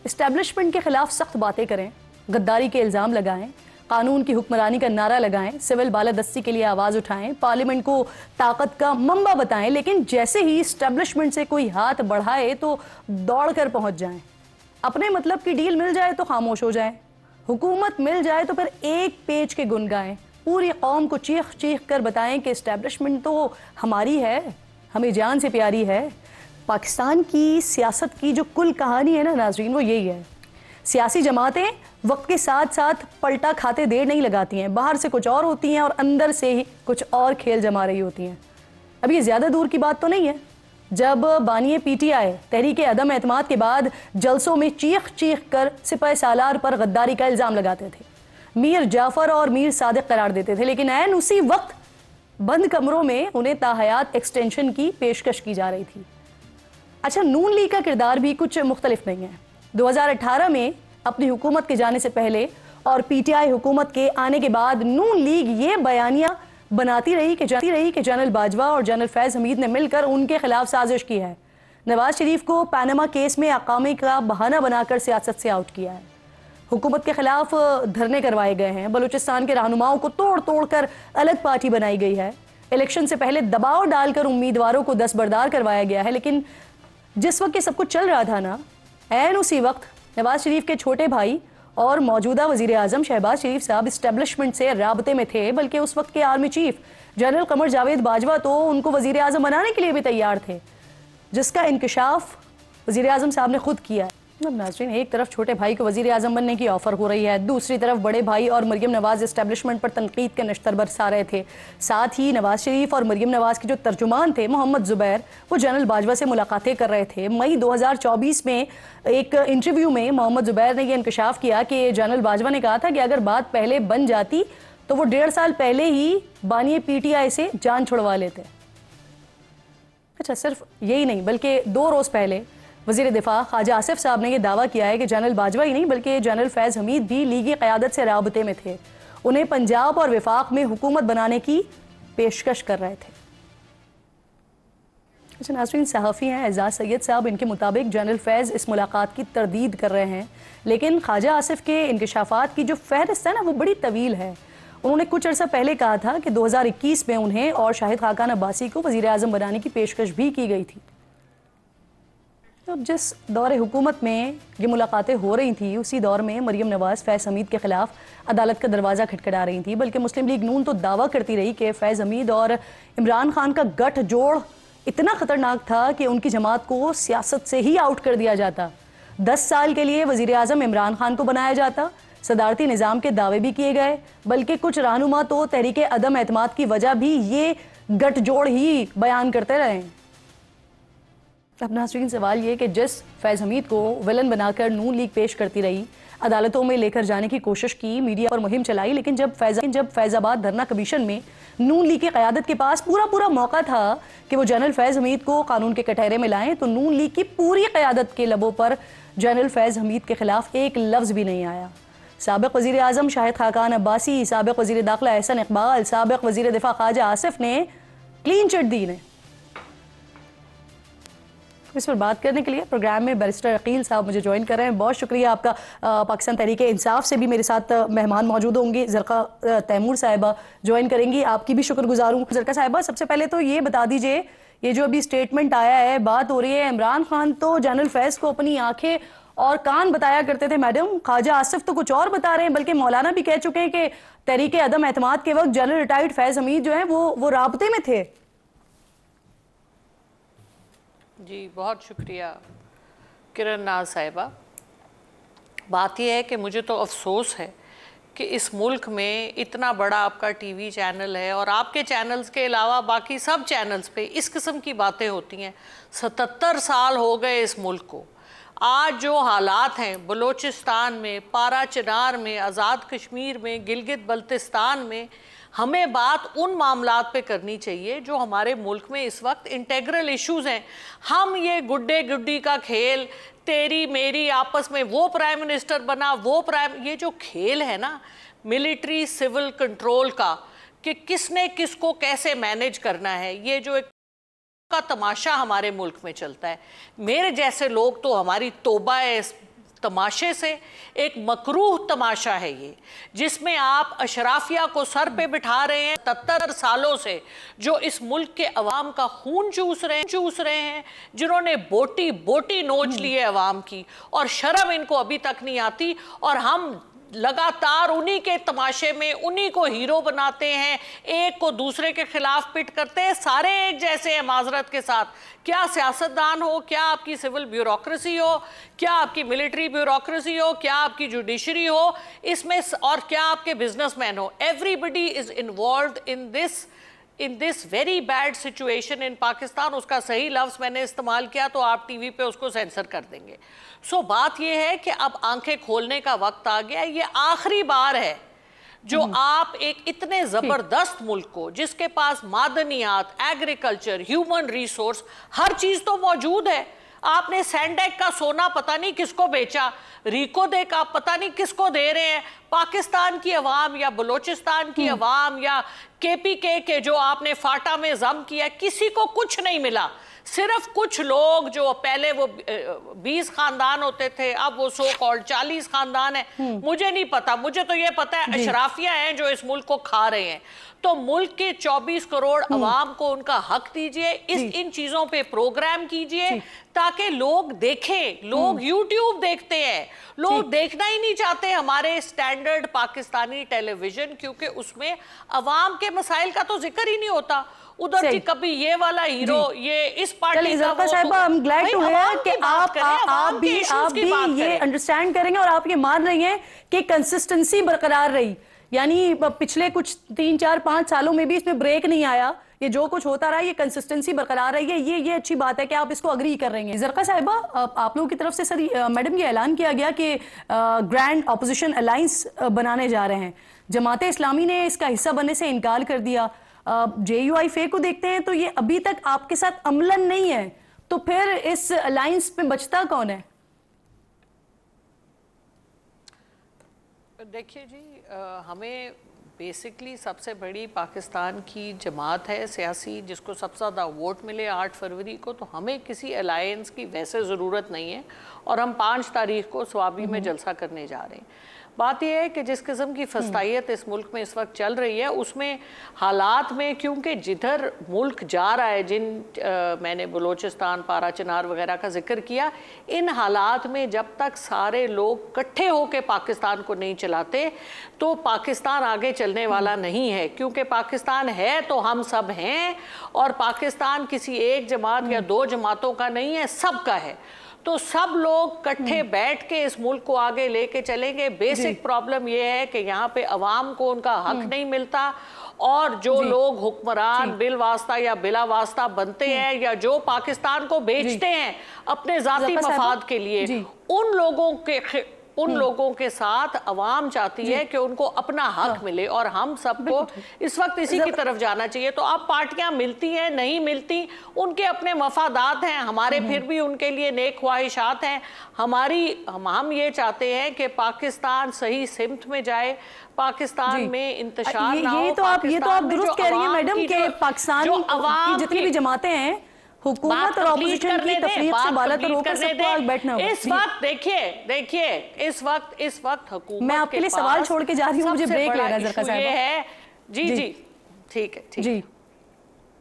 Establishment के खिलाफ सख्त बातें करें, गद्दारी के इल्ज़ाम लगाएं, कानून की हुक्मरानी का नारा लगाएं, सिविल बालादस्ती के लिए आवाज़ उठाएं, पार्लियामेंट को ताकत का मंबा बताएं, लेकिन जैसे ही इस्टेब्लिशमेंट से कोई हाथ बढ़ाए तो दौड़ कर पहुंच जाएं। अपने मतलब की डील मिल जाए तो खामोश हो जाएं, हुकूमत मिल जाए तो फिर एक पेज के गुन गाएं, पूरी कौम को चीख चीख कर बताएं कि इस्टेब्लिशमेंट तो हमारी है, हमें जान से प्यारी है। पाकिस्तान की सियासत की जो कुल कहानी है ना नाज़रीन, वो यही है। सियासी जमातें वक्त के साथ साथ पलटा खाते देर नहीं लगाती हैं, बाहर से कुछ और होती हैं और अंदर से ही कुछ और खेल जमा रही होती हैं। अब ये ज़्यादा दूर की बात तो नहीं है जब बानिए पीटीआई तहरीक अदम एतमाद के बाद जलसों में चीख चीख कर सिपह सालार पर गद्दारी का इल्ज़ाम लगाते थे, मीर जाफ़र और मीर सादिक करार देते थे, लेकिन ऐन उसी वक्त बंद कमरों में उन्हें ताहयात एक्सटेंशन की पेशकश की जा रही थी। अच्छा, नून लीग का किरदार भी कुछ मुख्तलिफ नहीं है। 2018 में अपनी हुकूमत के जाने से पहले और पीटीआई हुकूमत के आने के बाद नून लीग ये बयानियां बनाती रही कि जनरल बाजवा और जनरल फैज़ हमीद ने मिलकर उनके खिलाफ साजिश की है, नवाज शरीफ को पैनामा केस में अकामी का बहाना बनाकर सियासत से आउट किया है, हुकूमत के खिलाफ धरने करवाए गए हैं, बलूचिस्तान के रहनुमाओं को तोड़ तोड़ कर अलग पार्टी बनाई गई है, इलेक्शन से पहले दबाव डालकर उम्मीदवारों को दस्तबरदार करवाया गया है। लेकिन जिस वक्त ये सब कुछ चल रहा था ना, ऐन उसी वक्त नवाज शरीफ के छोटे भाई और मौजूदा वजीर आजम शहबाज शरीफ साहब इस्टेब्लिशमेंट से राबते में थे, बल्कि उस वक्त के army chief general Qamar Javed Bajwa तो उनको वजीर आजम बनाने के लिए भी तैयार थे, जिसका इंकशाफ वजीर आजम साहब ने खुद किया है। अब नाज़रीन, एक तरफ छोटे भाई को वजीर आजम बनने की ऑफर हो रही है, दूसरी तरफ बड़े भाई और मरियम नवाज इस्टेब्लिशमेंट पर तनकीद के नश्तर बरसा रहे थे। साथ ही नवाज शरीफ और मरियम नवाज के जो तर्जुमान थे मोहम्मद जुबैर, वो जनरल बाजवा से मुलाकातें कर रहे थे। मई 2024 में एक इंटरव्यू में मोहम्मद जुबैर ने यह इंकशाफ किया कि जनरल बाजवा ने कहा था कि अगर बात पहले बन जाती तो वो 1.5 साल पहले ही बानिए पीटीआई से जान छुड़वा लेते। अच्छा, सिर्फ यही नहीं बल्कि 2 रोज़ पहले वज़ीर दिफा ख्वाजा आसिफ साहब ने यह दावा किया है कि जनरल बाजवा ही नहीं बल्कि जनरल फैज़ हमीद भी लीगी क़यादत से राबते में थे, उन्हें पंजाब और विफाक में हुकूमत बनाने की पेशकश कर रहे थे। अच्छा नाज़रीन, सहाफ़ी हैं एजाज़ सैयद साहब, इनके मुताबिक जनरल फैज़ इस मुलाकात की तरदीद कर रहे हैं, लेकिन ख्वाजा आसिफ के इंकशाफात की जो फहरिस्त है ना वो बड़ी तवील है। उन्होंने कुछ अर्सा पहले कहा था कि 2021 में उन्हें और शाहिद खाकान अब्बासी को वज़ीर आज़म बनाने की पेशकश भी की गई थी। तो जिस दौर हुकूमत में ये मुलाकातें हो रही थी, उसी दौर में मरियम नवाज़ फैज़ हमीद के खिलाफ अदालत का दरवाज़ा खटखटा रही थी, बल्कि मुस्लिम लीग नून तो दावा करती रही कि फैज़ हमीद और इमरान खान का गठजोड़ इतना ख़तरनाक था कि उनकी जमात को सियासत से ही आउट कर दिया जाता। 10 साल के लिए वज़ीर आज़म इमरान खान को बनाया जाता, सदारती निज़ाम के दावे भी किए गए, बल्कि कुछ रहनुमा तो तहरीक अदम एतमाद की वजह भी ये गठजोड़ ही बयान करते रहे। अब नाज़रीन, सवाल ये कि जिस फैज़ हमीद को विलन बनाकर नून लीग पेश करती रही, अदालतों में लेकर जाने की कोशिश की, मीडिया पर मुहिम चलाई, लेकिन जब फैज़ाबाद धरना कमीशन में नून लीग की क़यादत के पास पूरा मौका था कि वो जनरल फैज़ हमीद को कानून के कटहरे में लाएं, तो नून लीग की पूरी क़यादत के लबों पर जनरल फैज़ हमीद के खिलाफ एक लफ्ज़ भी नहीं आया। साबिक़ वज़ीर आज़म शाहिद खाकान अब्बासी, साबिक़ वज़ीर दाखिला एहसन इकबाल, साबिक़ वज़ीर दिफा ख्वाजा आसिफ ने क्लीन चिट दी ने। इस पर बात करने के लिए प्रोग्राम में बैरिस्टर अकील साहब मुझे ज्वाइन कर रहे हैं। बहुत शुक्रिया आपका। पाकिस्तान तहरीक इंसाफ से भी मेरे साथ मेहमान मौजूद होंगे, ज़रका तैमूर साहिबा ज्वाइन करेंगी, आपकी भी शुक्रगुजार हूँ। ज़रका साहिबा, सबसे पहले तो ये बता दीजिए, ये जो अभी स्टेटमेंट आया है, बात हो रही है, इमरान खान तो जनरल फैज़ को अपनी आंखें और कान बताया करते थे मैडम, ख्वाजा आसिफ तो कुछ और बता रहे हैं, बल्कि मौलाना भी कह चुके हैं कि तहरीक अदम एतमाद के वक्त जनरल रिटायर्ड फैज़ हमीद जो है वो राबते में थे। जी बहुत शुक्रिया किरण नाज साहिबा। बात यह है कि मुझे तो अफसोस है कि इस मुल्क में इतना बड़ा आपका टीवी चैनल है और आपके चैनल्स के अलावा बाकी सब चैनल्स पे इस किस्म की बातें होती हैं। 77 साल हो गए इस मुल्क को। आज जो हालात हैं बलूचिस्तान में, पारा चिनार में, आज़ाद कश्मीर में, गिलगित बल्तिस्तान में, हमें बात उन मामलात पे करनी चाहिए जो हमारे मुल्क में इस वक्त इंटेग्रल इश्यूज़ हैं। हम ये गुड्डे गुड्डी का खेल, तेरी मेरी आपस में, वो प्राइम मिनिस्टर बना, वो प्राइम, ये जो खेल है ना मिलिट्री सिविल कंट्रोल का, कि किसने किसको कैसे मैनेज करना है, ये जो एक का तमाशा हमारे मुल्क में चलता है। मेरे जैसे लोग तो हमारी तौबा है तमाशे से, एक मकरूह तमाशा है ये, जिसमें आप अशराफिया को सर पे बिठा रहे हैं 77 सालों से, जो इस मुल्क के अवाम का खून चूस रहे हैं, जिन्होंने बोटी बोटी नोच ली है अवाम की, और शर्म इनको अभी तक नहीं आती। और हम लगातार उन्हीं के तमाशे में उन्हीं को हीरो बनाते हैं, एक को दूसरे के खिलाफ पिट करते हैं। सारे एक जैसे हैं माजरत के साथ, क्या सियासतदान हो, क्या आपकी सिविल ब्यूरोक्रेसी हो, क्या आपकी मिलिट्री ब्यूरोक्रेसी हो, क्या आपकी जुडिशरी हो इसमें, और क्या आपके बिजनेसमैन हो, everybody is involved in this very bad situation in Pakistan. उसका सही लफ्ज़ मैंने इस्तेमाल किया तो आप टीवी पे उसको सेंसर कर देंगे। सो बात यह है कि अब आंखें खोलने का वक्त आ गया। ये आखिरी बार है जो आप एक इतने ज़बरदस्त मुल्क को, जिसके पास मादनियात, एग्रीकल्चर, ह्यूमन रिसोर्स, हर चीज़ तो मौजूद है, आपने सैंडेक का सोना पता नहीं किसको बेचा, रिको दे का पता नहीं किसको दे रहे हैं। पाकिस्तान की अवाम या बलोचिस्तान की अवाम या केपीके के जो आपने फाटा में जम किया, किसी को कुछ नहीं मिला। सिर्फ कुछ लोग जो पहले वो 20 खानदान होते थे, अब वो सो कॉल्ड 40 खानदान है, मुझे नहीं पता, मुझे तो ये पता है अशराफिया हैं जो इस मुल्क को खा रहे हैं। तो मुल्क के 24 करोड़ अवाम को उनका हक दीजिए, इन चीजों पे प्रोग्राम कीजिए ताकि लोग देखें। लोग यूट्यूब देखते हैं, लोग देखना ही नहीं चाहते हमारे स्टैंडर्ड पाकिस्तानी टेलीविजन, क्योंकि उसमें अवाम के मसाइल का तो जिक्र ही नहीं होता। उधर जी कभी ये वाला हीरो, ये इस पार्टी का, वो साहिबा, I'm glad to hear कि आप भी ये अंडरस्टैंड करेंगे और आप ये मान रही हैं कि कंसिस्टेंसी बरकरार रही, यानी पिछले कुछ 3, 4, 5 सालों में भी इसमें ब्रेक नहीं आया, ये जो कुछ होता रहा ये कंसिस्टेंसी बरकरार रही है। ये अच्छी बात है कि आप इसको अग्री कर रही हैं। जरका साहिबा, आप लोगों की तरफ से सर मैडम ये ऐलान किया गया कि ग्रैंड अपोजिशन अलायंस बनाने जा रहे हैं। जमाते इस्लामी ने इसका हिस्सा बनने से इनकार कर दिया। JUIF को देखते हैं तो ये अभी तक आपके साथ अमलन नहीं है, तो फिर इस अलायंस पे बचता कौन है? देखिए जी, हमें बेसिकली सबसे बड़ी पाकिस्तान की जमात है सियासी, जिसको सबसे ज़्यादा वोट मिले 8 फरवरी को, तो हमें किसी अलायंस की वैसे ज़रूरत नहीं है। और हम 5 तारीख को स्वाबी में जलसा करने जा रहे हैं। बात यह है कि जिस किस्म की फस्तायत इस मुल्क में इस वक्त चल रही है, उसमें हालात में, क्योंकि जिधर मुल्क जा रहा है, मैंने बलोचिस्तान, पारा चिनार वगैरह का जिक्र किया, इन हालात में जब तक सारे लोग इकट्ठे होकर पाकिस्तान को नहीं चलाते तो पाकिस्तान आगे चलने वाला नहीं है। क्योंकि पाकिस्तान है तो हम सब हैं, और पाकिस्तान किसी एक जमात या 2 जमातों का नहीं है, सबका है। तो सब लोग इकट्ठे बैठ के इस मुल्क को आगे लेके चलेंगे। बेसिक प्रॉब्लम यह है कि यहाँ पे अवाम को उनका हक नहीं मिलता, और जो लोग हुक्मरान बिल वास्ता या बिला वास्ता बनते हैं, या जो पाकिस्तान को बेचते हैं अपने जाती मफाद के लिए, उन लोगों के साथ अवाम चाहती है कि उनको अपना हक मिले, और हम सबको इस वक्त इसी की तरफ जाना चाहिए। तो अब पार्टियां मिलती हैं नहीं मिलती, उनके अपने मफादात हैं, हमारे फिर भी उनके लिए नेक ख्वाहिशात हैं। हम ये चाहते हैं कि पाकिस्तान सही सिमत में जाए, पाकिस्तान में इंतशार ना हो। ये तो आप दुरुस्त कह रही हैं मैडम कि पाकिस्तान की जितनी भी जमातें हैं, हुकूमत और ऑपोजिशन की तफरीक से बालातर होकर सबको आगे बैठना होगा। इस वक्त देखिए इस वक्त हुकूमत, मैं आपके लिए सवाल छोड़ के जा रही हूँ, मुझे ब्रेक लेना है जरका साहब। ये है जी ठीक है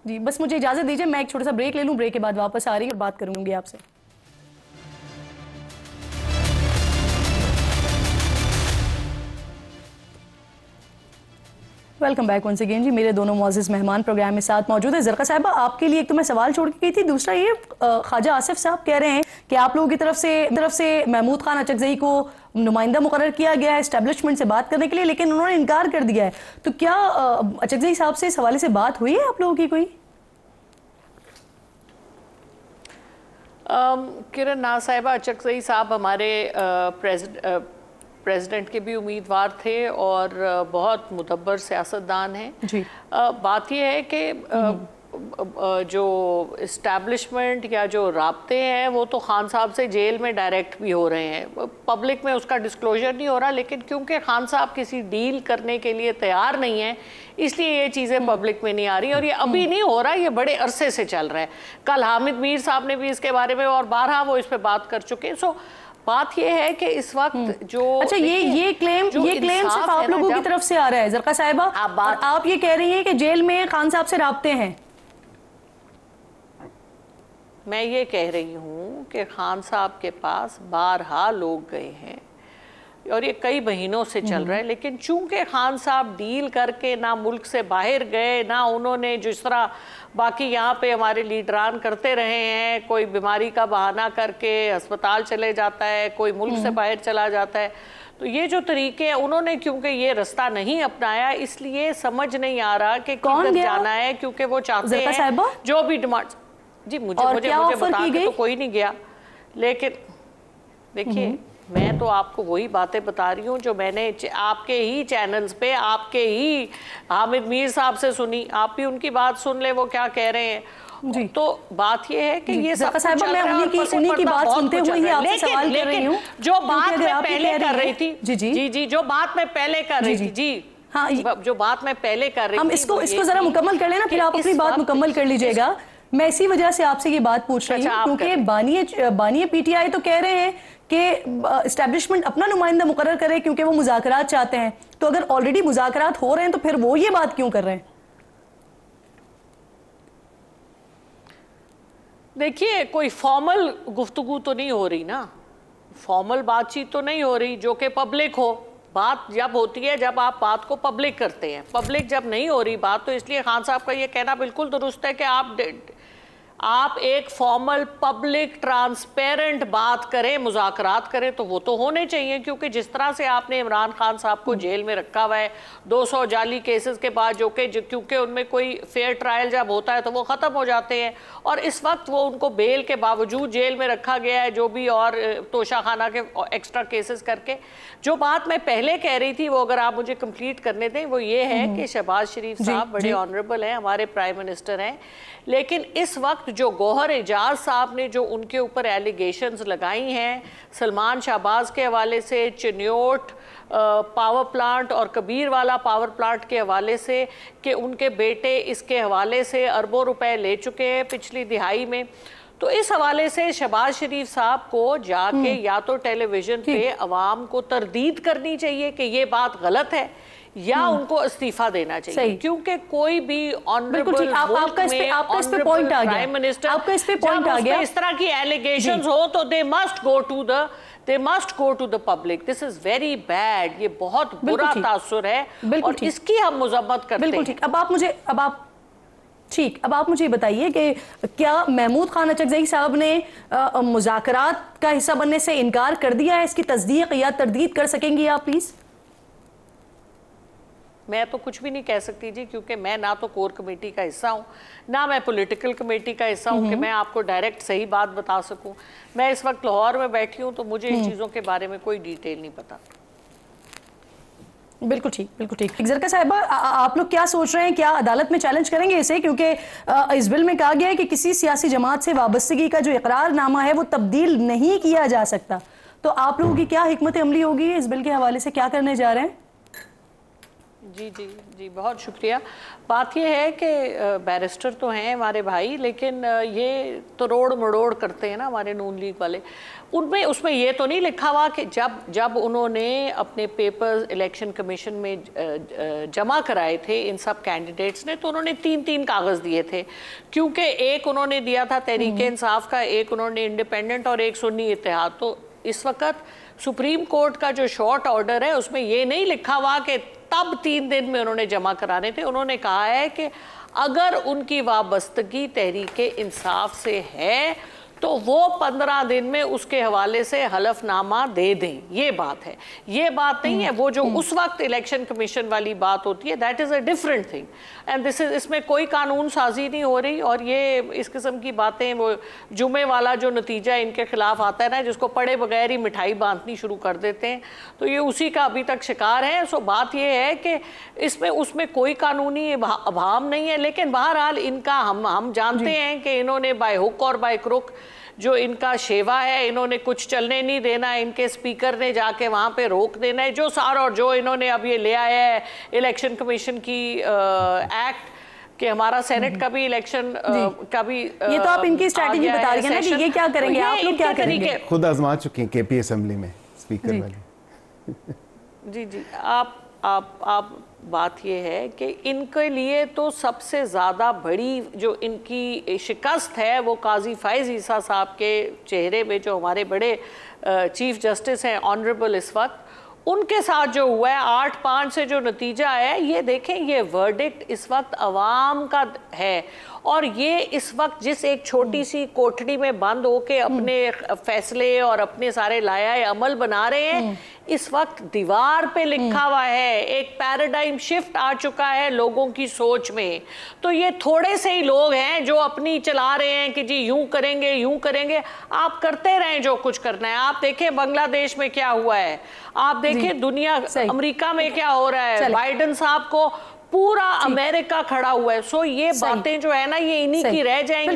जी, बस मुझे इजाजत दीजिए, मैं एक छोटा सा ब्रेक ले लूँ, ब्रेक के बाद वापस आ रही और बात करूंगी आपसे। वेलकम बैक वंस अगेन जी। मेरे दोनों मौजूद मेहमान प्रोग्राम में साथ मौजूद है। जरका साहिबा, आपके लिए एक तो मैं सवाल छोड़ के गई थी, दूसरा ये ख्वाजा आसिफ साहब कह रहे हैं कि आप लोगों की तरफ से महमूद खान अचकजई को नुमाइंदा मुकर्रर किया गया है एस्टेब्लिशमेंट से बात करने के लिए, लेकिन उन्होंने इनकार कर दिया है। तो क्या अचकजई साहब से इस हवाले से बात हुई है आप लोगों की कोई? किरण नाज साहिबा, अचकजई साहब हमारे प्रेसिडेंट के भी उम्मीदवार थे और बहुत मुदब्बर सियासतदान हैं। बात यह है कि जो इस्टेब्लिशमेंट या जो राब्ते हैं वो तो खान साहब से जेल में डायरेक्ट भी हो रहे हैं, पब्लिक में उसका डिस्क्लोजर नहीं हो रहा, लेकिन क्योंकि खान साहब किसी डील करने के लिए तैयार नहीं है, इसलिए ये चीज़ें पब्लिक में नहीं आ रही। और ये अभी नहीं हो रहा, ये बड़े अरसे से चल रहा है। कल हामिद मीर साहब ने भी इसके बारे में और 12 वो इस पर बात कर चुके हैं। सो बात ये है कि इस वक्त जो अच्छा, ये क्लेम सिर्फ आप लोगों की तरफ से आ रहा है जरका साहिबा, और आप ये कह रही हैं कि जेल में खान साहब से राब्ते हैं। मैं ये कह रही हूँ कि खान साहब के पास बारहा लोग गए हैं और ये कई महीनों से चल रहा है, लेकिन चूंकि खान साहब डील करके ना मुल्क से बाहर गए, ना उन्होंने जिस तरह बाकी यहाँ पे हमारे लीडरान करते रहे हैं, कोई बीमारी का बहाना करके अस्पताल चले जाता है, कोई मुल्क से बाहर चला जाता है, तो ये जो तरीके हैं उन्होंने क्योंकि ये रास्ता नहीं अपनाया, इसलिए समझ नहीं आ रहा कि किधर जाना है, क्योंकि वो चाहते हैं जो भी डिमांड। जी मुझे बता के तो कोई नहीं गया, लेकिन देखिए मैं तो आपको वही बातें बता रही हूँ जो मैंने आपके ही चैनल्स पे आपके ही हामिद मीर साहब से सुनी। आप भी उनकी बात सुन ले वो क्या कह रहे हैं जी। तो बात ये है कि ये सब मैं उन्हीं की बात सुनते हुए ही आपसे सवाल कर रही हूँ। जो बात मैं पहले कर रही थी जी जो बात मैं पहले कर रही थी जी हाँ, जो बात मैं पहले कर रही थी, हम इसको जरा मुकम्मल कर लेना, फिर आप अपनी बात मुकम्मल कर लीजिएगा। मैं इसी वजह से आपसे ये बात पूछ रही हूँ क्योंकि बानिए पीटीआई तो कह रहे हैं कि एस्टैब्लिशमेंट अपना नुमाइंदा मुकर्रर करे क्योंकि वो मुज़ाकरात चाहते हैं। तो अगर ऑलरेडी मुज़ाकरात हो रहे हैं तो फिर वो ये बात क्यों कर रहे हैं? देखिए कोई फॉर्मल गुफ्तगू तो नहीं हो रही ना, फॉर्मल बातचीत तो नहीं हो रही जो कि पब्लिक हो। बात जब होती है जब आप बात को पब्लिक करते हैं, पब्लिक जब नहीं हो रही बात, तो इसलिए खान साहब का ये कहना बिल्कुल दुरुस्त है कि आप एक फॉर्मल पब्लिक ट्रांसपेरेंट बात करें, मुज़ाकरात करें, तो वो तो होने चाहिए। क्योंकि जिस तरह से आपने इमरान खान साहब को जेल में रखा हुआ है 200 जाली केसेस के बाद, जो कि क्योंकि उनमें कोई फेयर ट्रायल जब होता है तो वो ख़त्म हो जाते हैं, और इस वक्त वो उनको बेल के बावजूद जेल में रखा गया है, जो भी और तोशाखाना के एक्स्ट्रा केसेस करके। जो बात मैं पहले कह रही थी वो अगर आप मुझे कंप्लीट करने दें, वो ये है कि शहबाज शरीफ साहब बड़े ऑनरेबल हैं, हमारे प्राइम मिनिस्टर हैं, लेकिन इस वक्त जो गौहर एजाज साहब ने जो उनके ऊपर एलिगेशंस लगाई हैं सलमान शहबाज के हवाले से, चिन्योट पावर प्लांट और कबीर वाला पावर प्लांट के हवाले से, कि उनके बेटे इसके हवाले से अरबों रुपए ले चुके हैं पिछली दिहाई में, तो इस हवाले से शहबाज शरीफ साहब को जाके या तो टेलीविजन पे अवाम को तरदीद करनी चाहिए कि ये बात गलत है, या उनको इस्तीफा देना चाहिए। क्योंकि कोई भी ऑनरेबल आपका इस पे पॉइंट आ गया, प्राइम मिनिस्टर आपका इस पे पॉइंट आ गया, इस तरह की एलिगेशंस हो तो they must go to the public. This is very bad, ये बहुत बुरा तासुर है और इसकी हम मजम्मत करते हैं। बिल्कुल ठीक। अब आप मुझे बताइए कि क्या महमूद खान अचकज़ई साहब ने मुज़ाकरात का हिस्सा बनने से इनकार कर दिया है? इसकी तस्दीक या तरदीद कर सकेंगी आप प्लीज? मैं तो कुछ भी नहीं कह सकती जी, क्योंकि मैं ना तो कोर कमेटी का हिस्सा हूँ, ना मैं पॉलिटिकल कमेटी का हिस्सा हूँ कि मैं आपको डायरेक्ट सही बात बता सकूँ। मैं इस वक्त लाहौर में बैठी हूँ तो मुझे इन चीज़ों के बारे में कोई डिटेल नहीं पता। बिल्कुल ठीक। ज़रका साहिबा, आप लोग क्या सोच रहे हैं, क्या अदालत में चैलेंज करेंगे इसे? क्योंकि इस बिल में कहा गया है कि किसी सियासी जमात से वाबस्तगी का जो इकरारनामा है वो तब्दील नहीं किया जा सकता। तो आप लोगों की क्या हिकमत अमली होगी इस बिल के हवाले से, क्या करने जा रहे हैं? जी बहुत शुक्रिया। बात यह है कि बैरिस्टर तो हैं हमारे भाई, लेकिन ये तो रोड़ मरोड़ करते हैं ना हमारे नून लीग वाले। उसमें ये तो नहीं लिखा हुआ कि जब उन्होंने अपने पेपर्स इलेक्शन कमीशन में जमा कराए थे इन सब कैंडिडेट्स ने, तो उन्होंने 3 कागज़ दिए थे, क्योंकि एक उन्होंने दिया था तहरीक इंसाफ का, एक उन्होंने इंडिपेंडेंट और एक सुन्नी इत्तेहाद। तो इस वक्त सुप्रीम कोर्ट का जो शॉर्ट ऑर्डर है उसमें ये नहीं लिखा हुआ कि तब 3 दिन में उन्होंने जमा कराने थे। उन्होंने कहा है कि अगर उनकी वाबस्तगी तहरीक इंसाफ से है तो वो 15 दिन में उसके हवाले से हलफनामा दे दें। ये बात है, ये बात नहीं है वो जो उस वक्त इलेक्शन कमीशन वाली बात होती है, that is a different thing and this is, इसमें कोई कानून साजी नहीं हो रही। और ये इस किस्म की बातें, वो जुमे वाला जो नतीजा इनके खिलाफ आता है ना, जिसको पढ़े बगैर ही मिठाई बांटनी शुरू कर देते हैं, तो ये उसी का अभी तक शिकार है। सो बात ये है कि इसमें उसमें कोई कानूनी अभाव नहीं है, लेकिन बहरहाल इनका हम जानते हैं कि इन्होंने बाय हुक और बाय क्रुक जो इनका शेवा है, इन्होंने कुछ चलने नहीं देना, इनके स्पीकर ने जाके वहाँ पे रोक देना है जो सारा, और जो इन्होंने अब ये ले आया है इलेक्शन कमीशन की एक्ट, कि हमारा सेनेट का भी इलेक्शन का भी ये तो आप इनकी स्ट्रैटेजी बता रही हैं ना कि ये क्या करेंगे, आप लोग क्या करेंगे? खुद आजमा चुके हैं केपी असेंबली में स्पीकर वाले। जी जी, आप बात ये है कि इनके लिए तो सबसे ज़्यादा बड़ी जो इनकी शिकस्त है वो काजी फाइज ईसा साहब के चेहरे पे, जो हमारे बड़े चीफ जस्टिस हैं ऑनरेबल इस वक्त, उनके साथ जो हुआ है 8-5 से जो नतीजा है, ये देखें, ये वर्डिक्ट इस वक्त अवाम का है। और ये इस वक्त जिस एक छोटी सी कोठड़ी में बंद होके अपने फैसले और अपने सारे लाया अमल बना रहे हैं, इस वक्त दीवार पे लिखा हुआ है, एक पैराडाइम शिफ्ट आ चुका है लोगों की सोच में। तो ये थोड़े से ही लोग हैं जो अपनी चला रहे हैं कि जी यूं करेंगे यूं करेंगे। आप करते रहें जो कुछ करना है। आप देखें बांग्लादेश में क्या हुआ है, आप देखें दुनिया अमेरिका में क्या हो रहा है, बाइडेन साहब को पूरा अमेरिका खड़ा हुआ है। सो ये बातें जो है ना, ये इन्हीं की रह जाएंगी।